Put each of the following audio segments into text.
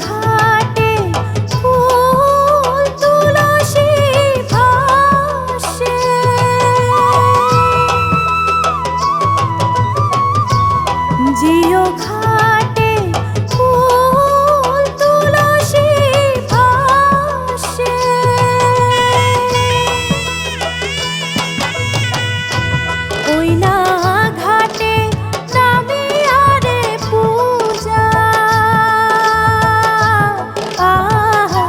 ঘাটে ফুল তুলসী ভাসে, জিও ঘাটে ফুল তুলসী ভাসে, ওই না ঘাটে নামিয়া রে পূজা, আহা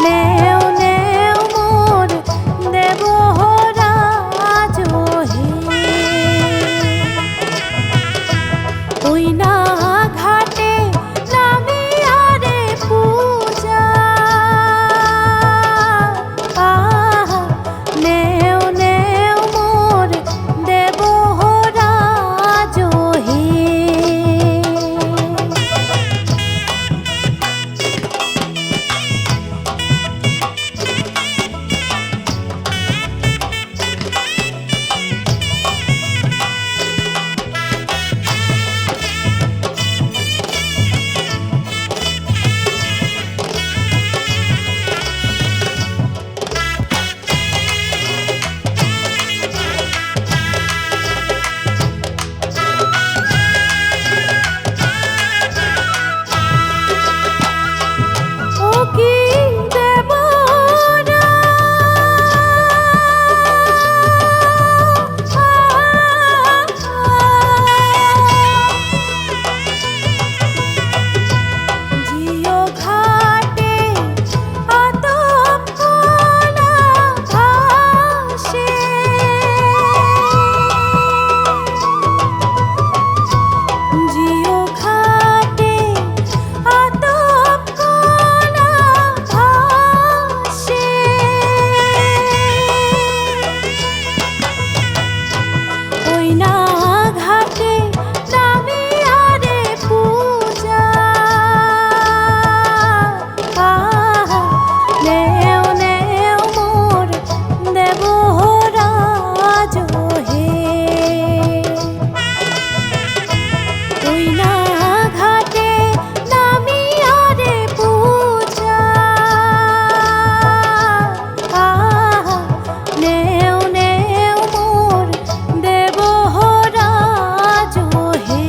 নেও নেও মোর দেবরাজ হে, ওই না ঘাটে নামিয়া রে পূজা, আহা নেও নেও মোর দেবরাজ হে। ও কি দেবরা, জিও ঘাটে আতপ কলা ভাসে, জিও ঘাটে আতপ কলা ভাসে, ওই না ঘাটে নামিয়া রে পূজা, আহা নেও নেও মোর দেবরাজ হে, ওই না ঘাটে নামিয়া রে পূজা, আহা নেও নেও মোর দেবরাজ হে।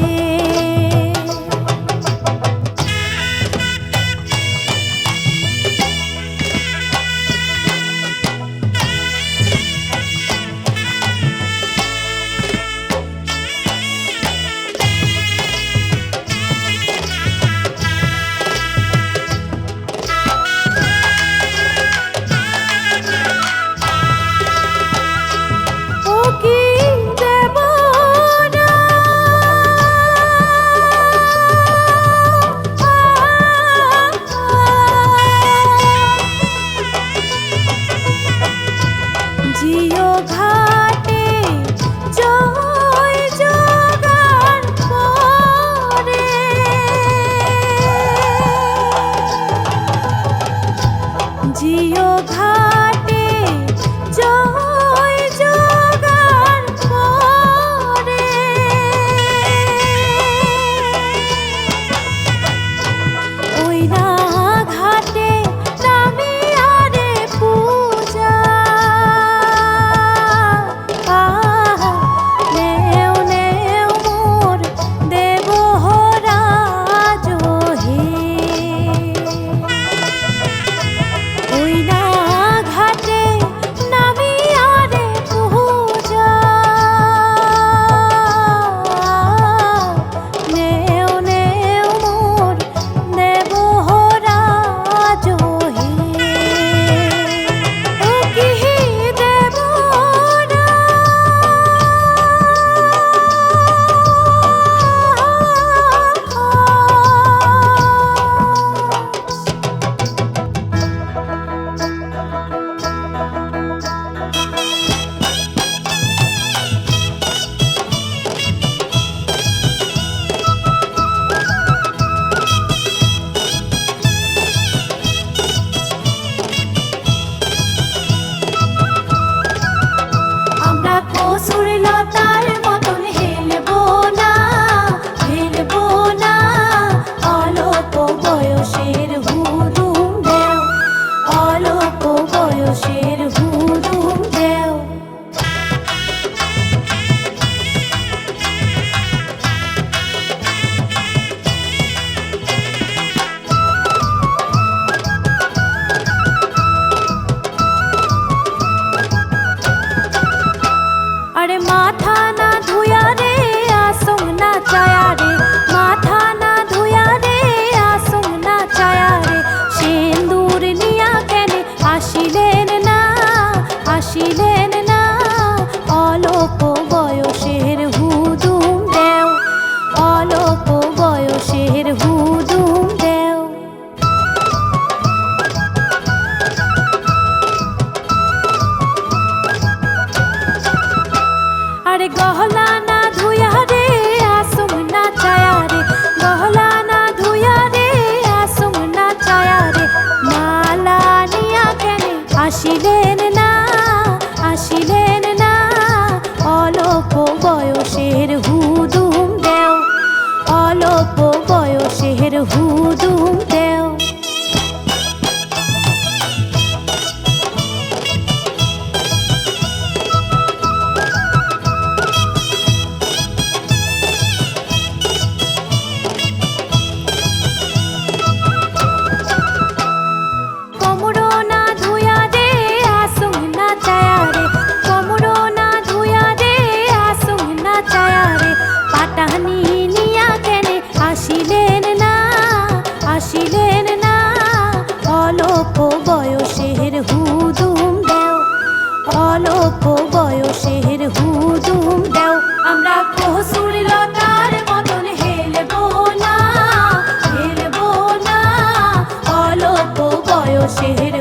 ও কি দেবরা, জিও ঘাটে জয় জোগাড় করে, জিও ঘাটে জয় জোগাড় করে, ওই না ঘাটে নামিয়া রে পূজা, আহা নেও নেও মোর দেবরাজ হে, ওই না আসিলেন না আসিলেন না অল্প বয়সের হুদুম দেও অল্প বয়সের হুদুম দেও আসিলেন না অল্প বয়সের হুদুম দেও অল্প বয়সের হুদুম দেও আমরা কসুর লতার মতন হেলবো না অল্প বয়সের